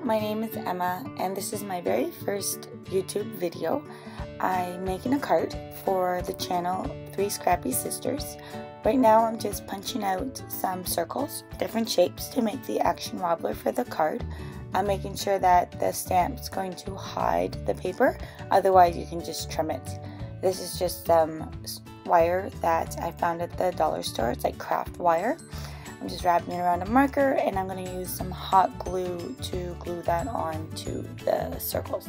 my name is Emma and this is my very first YouTube video. I'm making a card for the channel 3 Scrappy Sisters. Right now I'm just punching out some circles, different shapes to make the action wobbler for the card. I'm making sure that the stamp's going to hide the paper, otherwise you can just trim it. This is just wire that I found at the dollar store. It's like craft wire. I'm just wrapping it around a marker and I'm going to use some hot glue to glue that onto the circles.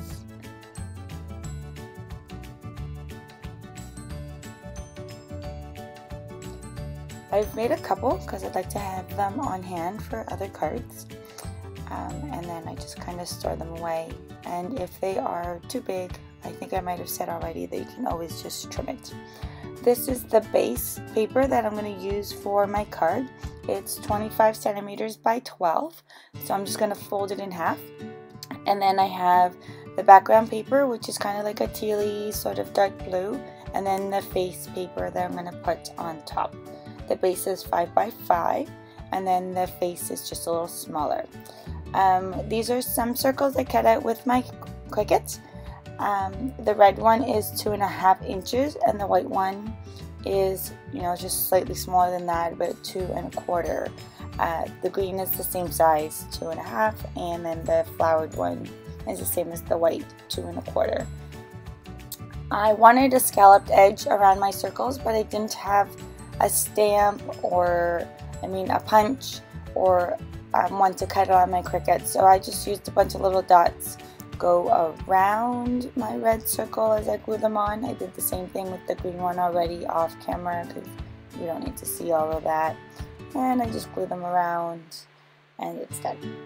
I've made a couple because I'd like to have them on hand for other cards. And then I just kind of store them away. And if they are too big, I think I might have said already that you can always just trim it. This is the base paper that I'm going to use for my card. It's 25 centimeters by 12, so I'm just going to fold it in half. And then I have the background paper, which is kind of like a tealy sort of dark blue, and then the face paper that I'm going to put on top. The base is 5 by 5, and then the face is just a little smaller. These are some circles I cut out with my Cricut. The red one is 2.5 inches, and the white one is, just slightly smaller than that, but 2.25. The green is the same size, 2.5, and then the flowered one is the same as the white, 2.25. I wanted a scalloped edge around my circles, but I didn't have a stamp or, a punch or one to cut on my Cricut, so I just used a bunch of little dots go around my red circle as I glue them on. I did the same thing with the green one already off camera because you don't need to see all of that. And I just glue them around and it's done.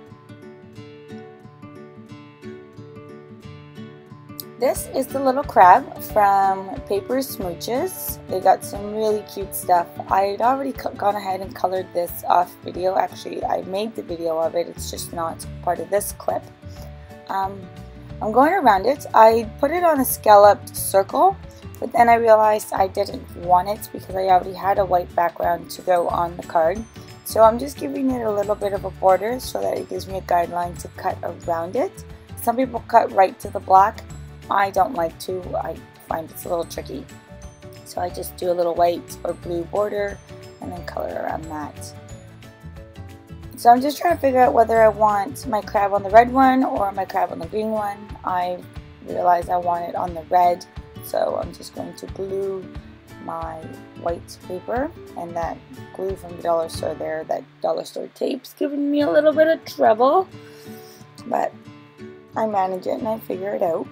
This is the little crab from Paper Smooches. They got some really cute stuff. I'd already gone ahead and colored this off video. Actually, I made the video of it. It's just not part of this clip. I'm going around it. I put it on a scalloped circle, but then I realized I didn't want it because I already had a white background to go on the card. So I'm just giving it a little bit of a border so that it gives me a guideline to cut around it. Some people cut right to the black. I don't like to. I find it's a little tricky. So I just do a little white or blue border and then color around that. So I'm just trying to figure out whether I want my crab on the red one or my crab on the green one. I realized I want it on the red, so I'm just going to glue my white paper, and that glue from the dollar store there, that dollar store tape's giving me a little bit of trouble, but I manage it and I figure it out.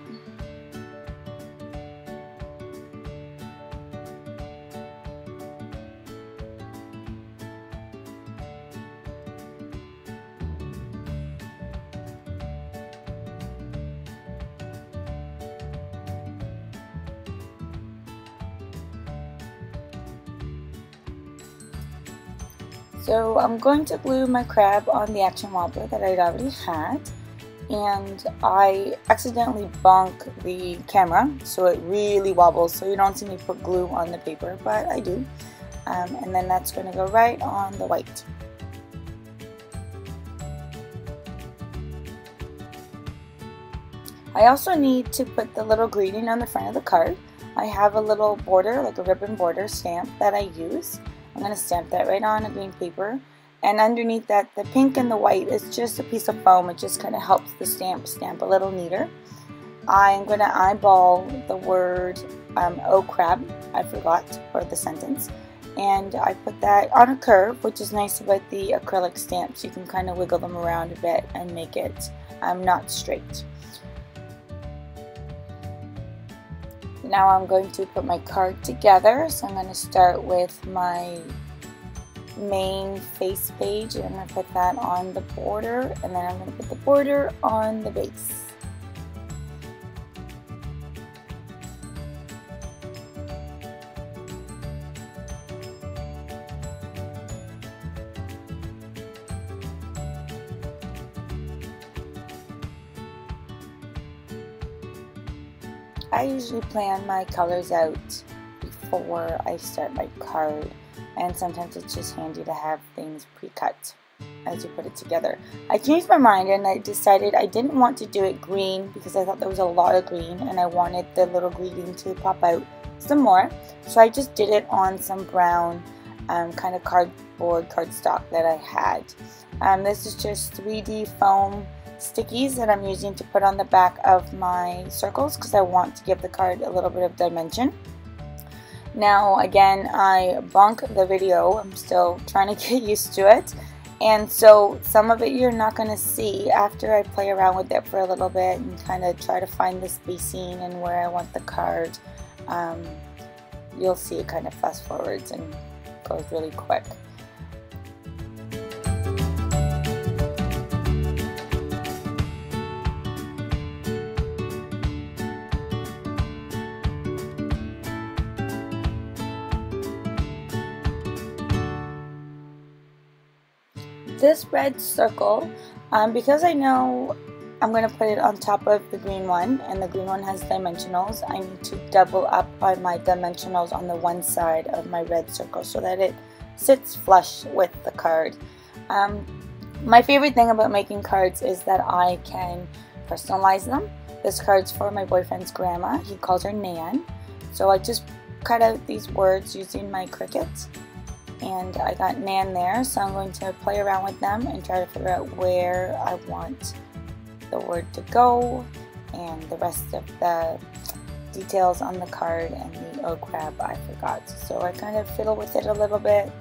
So I'm going to glue my crab on the action wobbler that I'd already had, and I accidentally bonk the camera so it really wobbles, so you don't see me put glue on the paper, but I do. And then that's going to go right on the white. I also need to put the little greeting on the front of the card. I have a little border, like a ribbon border stamp that I use. I'm going to stamp that right on a green paper, and underneath that, the pink and the white is just a piece of foam. It just kind of helps the stamp a little neater. I'm going to eyeball the word oh crab, I forgot, or the sentence, and I put that on a curve, which is nice about the acrylic stamps. You can kind of wiggle them around a bit and make it not straight. Now I'm going to put my card together, so I'm going to start with my main face page, and I'm going to put that on the border, and then I'm going to put the border on the base. I usually plan my colors out before I start my card, and sometimes it's just handy to have things pre-cut. as you put it together. I changed my mind and I decided I didn't want to do it green because I thought there was a lot of green and I wanted the little greeting to pop out some more. So I just did it on some brown kind of cardstock that I had. This is just 3D foam stickies that I'm using to put on the back of my circles because I want to give the card a little bit of dimension. Now again, I bonk the video. I'm still trying to get used to it, and so some of it you're not going to see after I play around with it for a little bit and kind of try to find the spacing and where I want the card. You'll see it kind of fast forwards and goes really quick. This red circle, because I know I'm going to put it on top of the green one, and the green one has dimensionals, I need to double up on my dimensionals on the one side of my red circle so that it sits flush with the card. My favorite thing about making cards is that I can personalize them. This card's for my boyfriend's grandma. He calls her Nan. So I just cut out these words using my Cricut. And I got Nan there, so I'm going to play around with them and try to figure out where I want the word to go and the rest of the details on the card, and the oh crap, I forgot. So I kind of fiddle with it a little bit.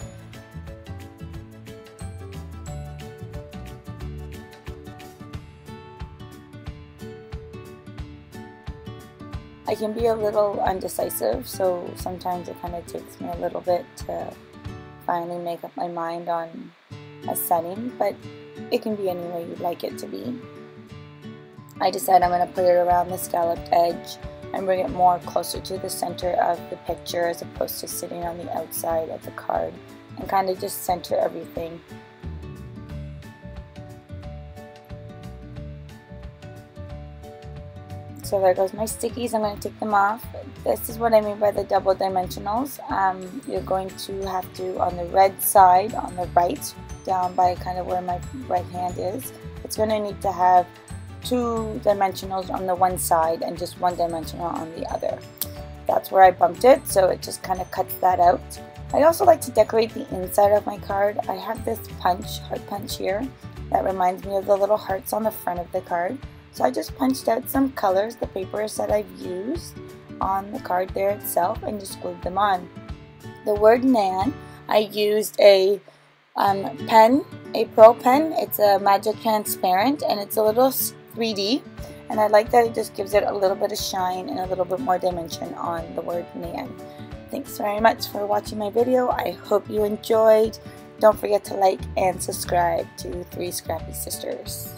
I can be a little undecisive, so sometimes it kind of takes me a little bit to finally make up my mind on a setting, but it can be any way you'd like it to be. I decided I'm going to put it around the scalloped edge and bring it more closer to the center of the picture as opposed to sitting on the outside of the card, and kind of just center everything. So there goes my stickies. I'm going to take them off. This is what I mean by the double dimensionals. You're going to have to, on the red side, on the right, down by kind of where my right hand is, it's going to need to have 2 dimensionals on the one side and just 1 dimensional on the other. That's where I bumped it, so it just kind of cuts that out. I also like to decorate the inside of my card. I have this punch, heart punch here, that reminds me of the little hearts on the front of the card. So I just punched out some colors, the papers that I've used on the card there itself, and just glued them on. The word Nan, I used a pen, a Pro pen. It's a Magic Transparent, and it's a little 3D, and I like that it just gives it a little bit of shine and a little bit more dimension on the word Nan. Thanks very much for watching my video. I hope you enjoyed. Don't forget to like and subscribe to 3 Scrappy Sisters.